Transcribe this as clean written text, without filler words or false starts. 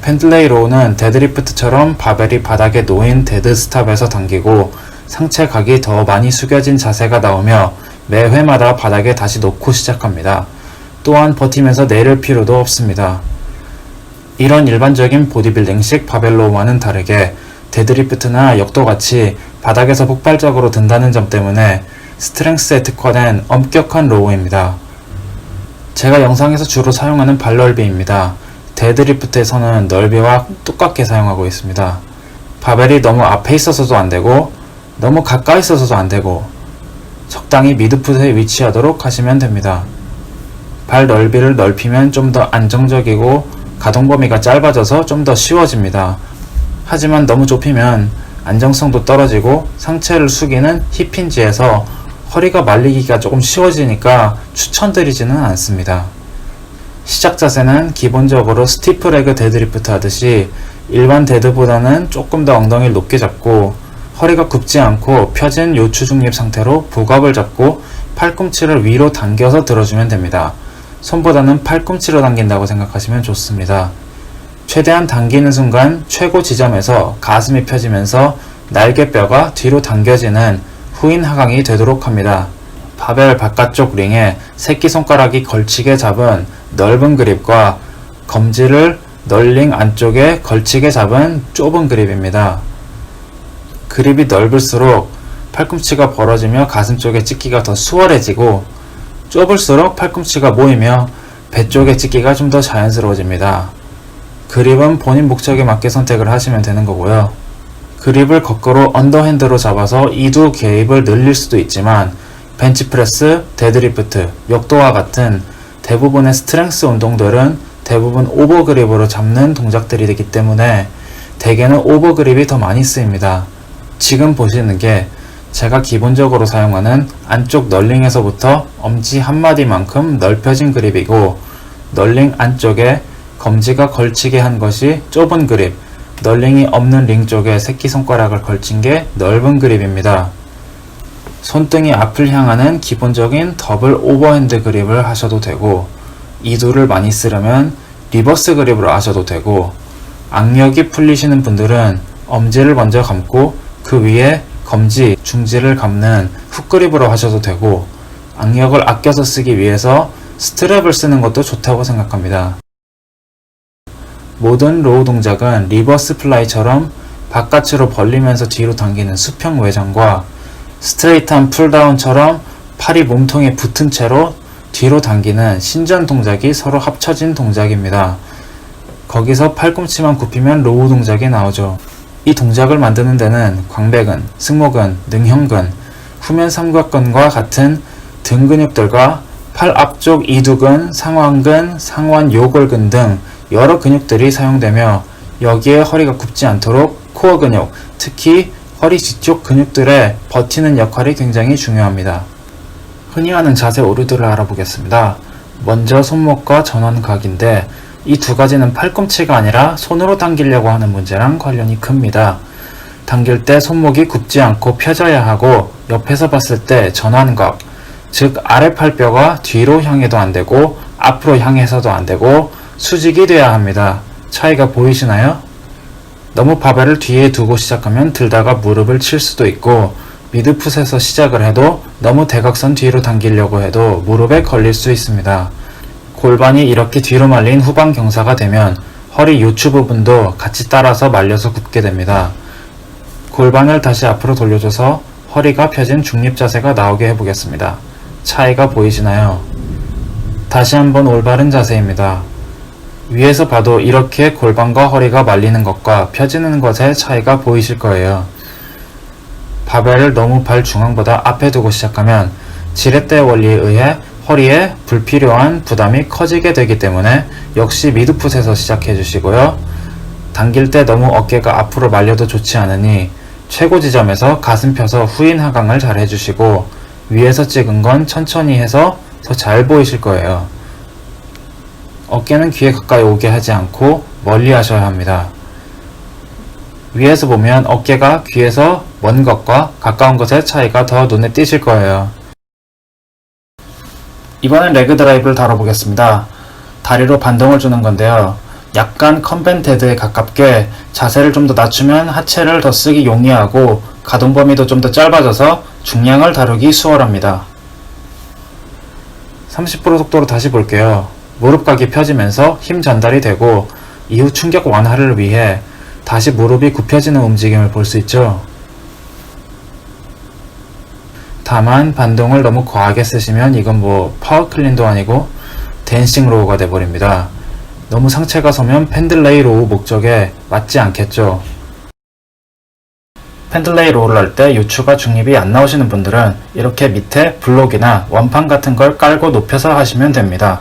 펜들레이 로우는 데드리프트처럼 바벨이 바닥에 놓인 데드스탑에서 당기고 상체 각이 더 많이 숙여진 자세가 나오며 매 회마다 바닥에 다시 놓고 시작합니다. 또한 버티면서 내릴 필요도 없습니다. 이런 일반적인 보디빌딩식 바벨 로우와는 다르게 데드리프트나 역도같이 바닥에서 폭발적으로 든다는 점 때문에 스트렝스에 특화된 엄격한 로우입니다. 제가 영상에서 주로 사용하는 발 넓이입니다. 데드리프트에서는 넓이와 똑같게 사용하고 있습니다. 바벨이 너무 앞에 있어서도 안되고 너무 가까이 있어서도 안되고 적당히 미드풋에 위치하도록 하시면 됩니다. 발 넓이를 넓히면 좀 더 안정적이고 가동 범위가 짧아져서 좀 더 쉬워집니다. 하지만 너무 좁히면 안정성도 떨어지고 상체를 숙이는 힙힌지에서 허리가 말리기가 조금 쉬워지니까 추천드리지는 않습니다. 시작 자세는 기본적으로 스티프레그 데드리프트 하듯이 일반 데드보다는 조금 더 엉덩이를 높게 잡고 허리가 굽지 않고 펴진 요추 중립 상태로 복압을 잡고 팔꿈치를 위로 당겨서 들어주면 됩니다. 손보다는 팔꿈치로 당긴다고 생각하시면 좋습니다. 최대한 당기는 순간 최고 지점에서 가슴이 펴지면서 날개뼈가 뒤로 당겨지는 후인 하강이 되도록 합니다. 바벨 바깥쪽 링에 새끼손가락이 걸치게 잡은 넓은 그립과 검지를 널링 안쪽에 걸치게 잡은 좁은 그립입니다. 그립이 넓을수록 팔꿈치가 벌어지며 가슴 쪽에 찍기가 더 수월해지고 좁을수록 팔꿈치가 모이며 배 쪽에 찍기가 좀 더 자연스러워집니다. 그립은 본인 목적에 맞게 선택을 하시면 되는 거고요. 그립을 거꾸로 언더핸드로 잡아서 이두 개입을 늘릴 수도 있지만 벤치프레스, 데드리프트, 역도와 같은 대부분의 스트렝스 운동들은 대부분 오버그립으로 잡는 동작들이 되기 때문에 대개는 오버그립이 더 많이 쓰입니다. 지금 보시는 게 제가 기본적으로 사용하는 안쪽 널링에서부터 엄지 한마디만큼 넓혀진 그립이고 널링 안쪽에 검지가 걸치게 한 것이 좁은 그립, 널링이 없는 링 쪽에 새끼손가락을 걸친 게 넓은 그립입니다. 손등이 앞을 향하는 기본적인 더블 오버핸드 그립을 하셔도 되고 이두를 많이 쓰려면 리버스 그립으로 하셔도 되고 악력이 풀리시는 분들은 엄지를 먼저 감고 그 위에 검지, 중지를 감는 훅그립으로 하셔도 되고 악력을 아껴서 쓰기 위해서 스트랩을 쓰는 것도 좋다고 생각합니다. 모든 로우 동작은 리버스 플라이처럼 바깥으로 벌리면서 뒤로 당기는 수평 외전과 스트레이트한 풀다운처럼 팔이 몸통에 붙은 채로 뒤로 당기는 신전 동작이 서로 합쳐진 동작입니다. 거기서 팔꿈치만 굽히면 로우 동작이 나오죠. 이 동작을 만드는 데는 광배근, 승모근, 능형근, 후면 삼각근과 같은 등 근육들과 팔 앞쪽 이두근, 상완근, 상완 요골근 등 여러 근육들이 사용되며 여기에 허리가 굽지 않도록 코어 근육, 특히 허리 뒤쪽 근육들의 버티는 역할이 굉장히 중요합니다. 흔히 하는 자세 오류들을 알아보겠습니다. 먼저 손목과 전완각인데 이 두 가지는 팔꿈치가 아니라 손으로 당기려고 하는 문제랑 관련이 큽니다. 당길 때 손목이 굽지 않고 펴져야 하고 옆에서 봤을 때 전완각, 즉 아래 팔뼈가 뒤로 향해도 안되고 앞으로 향해서도 안되고 수직이 돼야 합니다. 차이가 보이시나요? 너무 바벨을 뒤에 두고 시작하면 들다가 무릎을 칠 수도 있고 미드풋에서 시작을 해도 너무 대각선 뒤로 당기려고 해도 무릎에 걸릴 수 있습니다. 골반이 이렇게 뒤로 말린 후방 경사가 되면 허리 요추 부분도 같이 따라서 말려서 굽게 됩니다. 골반을 다시 앞으로 돌려줘서 허리가 펴진 중립 자세가 나오게 해보겠습니다. 차이가 보이시나요? 다시 한번 올바른 자세입니다. 위에서 봐도 이렇게 골반과 허리가 말리는 것과 펴지는 것의 차이가 보이실 거예요. 바벨을 너무 발 중앙보다 앞에 두고 시작하면 지렛대 원리에 의해 허리에 불필요한 부담이 커지게 되기 때문에 역시 미드풋에서 시작해 주시고요. 당길 때 너무 어깨가 앞으로 말려도 좋지 않으니 최고 지점에서 가슴 펴서 후인 하강을 잘 해주시고 위에서 찍은 건 천천히 해서 더 잘 보이실 거예요. 어깨는 귀에 가까이 오게 하지 않고 멀리 하셔야 합니다. 위에서 보면 어깨가 귀에서 먼 것과 가까운 것의 차이가 더 눈에 띄실 거예요. 이번엔 레그 드라이브를 다뤄보겠습니다. 다리로 반동을 주는 건데요. 약간 컨벤 데드에 가깝게 자세를 좀 더 낮추면 하체를 더 쓰기 용이하고 가동 범위도 좀 더 짧아져서 중량을 다루기 수월합니다. 30% 속도로 다시 볼게요. 무릎각이 펴지면서 힘 전달이 되고 이후 충격 완화를 위해 다시 무릎이 굽혀지는 움직임을 볼 수 있죠. 다만 반동을 너무 과하게 쓰시면 이건 파워클린도 아니고 댄싱 로우가 돼버립니다. 너무 상체가 서면 펜들레이 로우 목적에 맞지 않겠죠. 펜들레이 로우를 할 때 요추가 중립이 안 나오시는 분들은 이렇게 밑에 블록이나 원판 같은 걸 깔고 높여서 하시면 됩니다.